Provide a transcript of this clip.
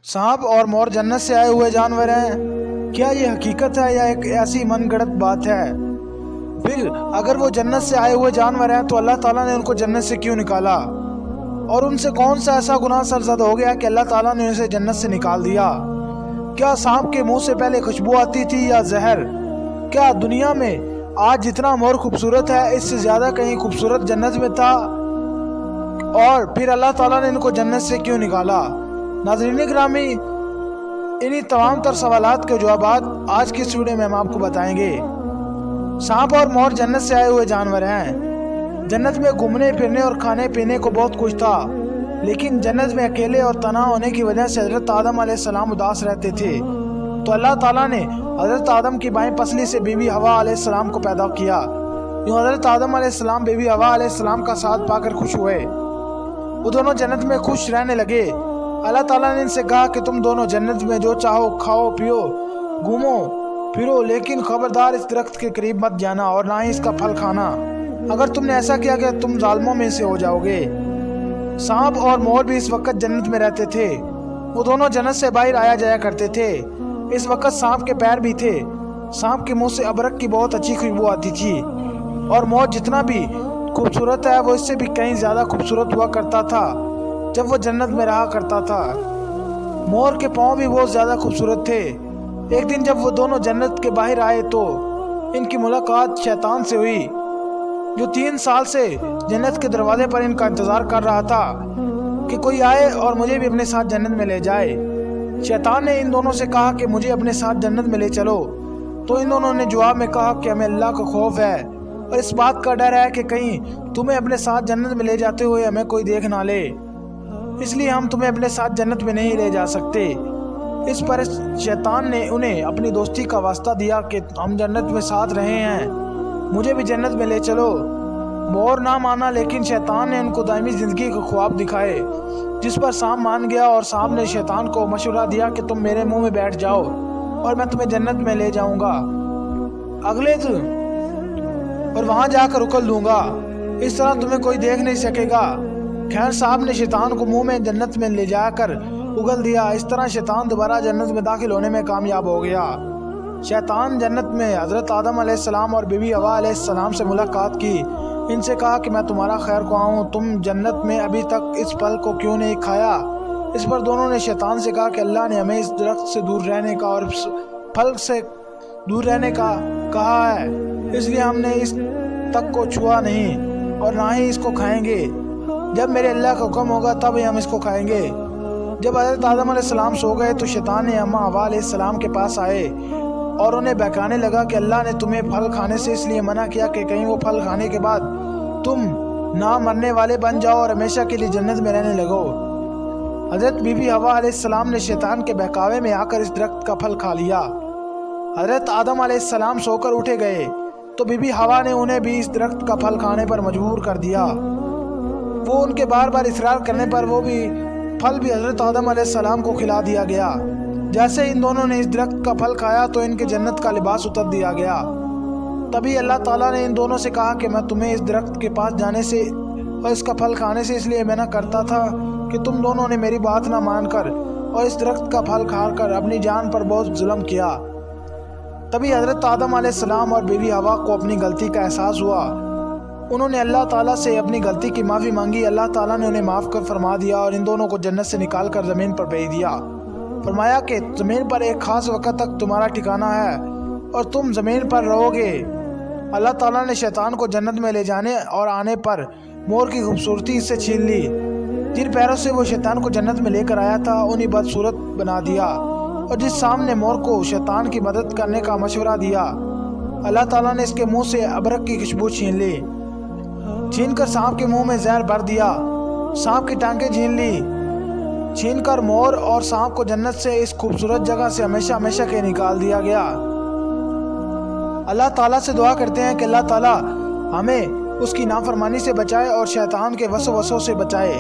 सांप और मोर जन्नत से आए हुए जानवर हैं। क्या ये हकीकत है या एक ऐसी मनगढ़ंत बात है? फिर अगर वो जन्नत से आए हुए जानवर हैं तो अल्लाह ताला ने उनको जन्नत से क्यों निकाला? और उनसे कौन सा ऐसा गुनाह सरजद हो गया कि अल्लाह ताला ने उसे जन्नत से निकाल दिया? क्या सांप के मुंह से पहले खुशबू आती थी या जहर? क्या दुनिया में आज जितना मोर खूबसूरत है इससे ज़्यादा कहीं खूबसूरत जन्नत में था? और फिर अल्लाह ताला ने इनको जन्नत से क्यों निकाला? नाज़रीन गिरामी, इन्हीं तमाम तर सवालात के जवाब आज की इस वीडियो में हम आपको बताएंगे। सांप और मोर जन्नत से आए हुए जानवर हैं। जन्नत में घूमने फिरने और खाने पीने को बहुत कुछ था, लेकिन जन्नत में अकेले और तन्हा होने की वजह से हज़रत आदम अलैहिस्सलाम उदास रहते थे। तो अल्लाह ताला ने हज़रत आदम की बाएं पसली से बीवी हवा अलैहिस्सलाम को पैदा किया। यूँ हज़रत आदम अलैहिस्सलाम बीवी हवा अलैहिस्सलाम का साथ पाकर खुश हुए। वो दोनों जन्नत में खुश रहने लगे। अल्लाह ताला ने इनसे कहा कि तुम दोनों जन्नत में जो चाहो खाओ पियो, घूमो फिरो, लेकिन खबरदार इस दरख्त के करीब मत जाना और ना ही इसका फल खाना। अगर तुमने ऐसा किया कि तुम जालिमों में से हो जाओगे। सांप और मोर भी इस वक्त जन्नत में रहते थे। वो दोनों जन्नत से बाहर आया जाया करते थे। इस वक्त सांप के पैर भी थे। सांप के मुंह से अबरक की बहुत अच्छी खुशबू आती थी और मोर जितना भी खूबसूरत है वो इससे भी कहीं ज़्यादा खूबसूरत हुआ करता था जब वो जन्नत में रहा करता था। मोर के पाँव भी बहुत ज़्यादा खूबसूरत थे। एक दिन जब वो दोनों जन्नत के बाहर आए तो इनकी मुलाकात शैतान से हुई, जो 3 साल से जन्नत के दरवाजे पर इनका इंतज़ार कर रहा था कि कोई आए और मुझे भी अपने साथ जन्नत में ले जाए। शैतान ने इन दोनों से कहा कि मुझे अपने साथ जन्नत में ले चलो। तो इन दोनों ने जवाब में कहा कि हमें अल्लाह का खौफ है और इस बात का डर है कि कहीं तुम्हें अपने साथ जन्नत में ले जाते हुए हमें कोई देख ना ले, इसलिए हम तुम्हें अपने साथ जन्नत में नहीं ले जा सकते। इस पर शैतान ने उन्हें अपनी दोस्ती का वास्ता दिया कि हम जन्नत में साथ रहे हैं, मुझे भी जन्नत में ले चलो। मोर ना माना, लेकिन शैतान ने उनको दायमी ज़िंदगी के ख्वाब दिखाए, जिस पर सांप मान गया और सांप ने शैतान को मशवरा दिया कि तुम मेरे मुंह में बैठ जाओ और मैं तुम्हें जन्नत में ले जाऊंगा अगले दिन और वहां जाकर उकल दूंगा। इस तरह तुम्हें कोई देख नहीं सकेगा। खैर, सांप ने शैतान को मुंह में जन्नत में ले जाकर उगल दिया। इस तरह शैतान दोबारा जन्नत में दाखिल होने में कामयाब हो गया। शैतान जन्नत में हज़रत आदम अलैहिस्सलाम और बीवी हवा अलैहिस्सलाम से मुलाकात की। इनसे कहा कि मैं तुम्हारा खैर ख्वाह हूँ, तुम जन्नत में अभी तक इस फल को क्यों नहीं खाया? इस पर दोनों ने शैतान से कहा कि अल्लाह ने हमें इस दरख्त से दूर रहने का और फल से दूर रहने का कहा है, इसलिए हमने इस तक को छुआ नहीं और ना ही इसको खाएंगे। जब मेरे अल्लाह का हुक्म होगा तब ही हम इसको खाएंगे। जब हज़रत आदम अलैहिस्सलाम सो गए तो शैतान ने अम्मा हवा अलैहिस्सलाम के पास आए और उन्हें बहकाने लगा कि अल्लाह ने तुम्हें फल खाने से इसलिए मना किया कि कहीं वो फल खाने के बाद तुम ना मरने वाले बन जाओ और हमेशा के लिए जन्नत में रहने लगो। हज़रत बीबी हवा अलैहिस्सलाम ने शैतान के बहकावे में आकर इस दरख्त का फल खा लिया। हज़रत आदम अलैहिस्सलाम सोकर उठे गए तो बीबी हवा ने उन्हें भी इस दरख्त का फल खाने पर मजबूर कर दिया। वो उनके बार बार इसरार करने पर वो भी फल भी हज़रत आदम अलैहिस्सलाम को खिला दिया गया। जैसे इन दोनों ने इस दरख्त का फल खाया तो इनके जन्नत का लिबास उतर दिया गया। तभी अल्लाह ताला ने इन दोनों से कहा कि मैं तुम्हें इस दरख्त के पास जाने से और इसका फल खाने से इसलिए मना करता था कि तुम दोनों ने मेरी बात ना मानकर और इस दरख्त का फल खाकर अपनी जान पर बहुत जुल्म किया। तभी हज़रत आदम अलैहिस्सलाम और बीवी हवा को अपनी गलती का एहसास हुआ। उन्होंने अल्लाह ताला से अपनी गलती की माफ़ी मांगी। अल्लाह ताला ने उन्हें माफ़ कर फरमा दिया और इन दोनों को जन्नत से निकाल कर ज़मीन पर भेज दिया। फरमाया कि ज़मीन पर एक ख़ास वक्त तक तुम्हारा ठिकाना है और तुम ज़मीन पर रहोगे। अल्लाह ताला ने शैतान को जन्नत में ले जाने और आने पर मोर की खूबसूरती इससे छीन ली। जिन पैरों से वो शैतान को जन्नत में लेकर आया था उन्हीं बदसूरत बना दिया और जिस सामने मोर को शैतान की मदद करने का मशवरा दिया, अल्लाह ताला ने इसके मुंह से अबरक की खुशबू छीन ली। छीन कर सांप के मुंह में जहर भर दिया। सांप की टांगें छीन ली। छीन कर मोर और सांप को जन्नत से इस खूबसूरत जगह से हमेशा हमेशा के निकाल दिया गया। अल्लाह ताला से दुआ करते हैं कि अल्लाह ताला हमें उसकी नाफरमानी से बचाए और शैतान के वसवसों से बचाए।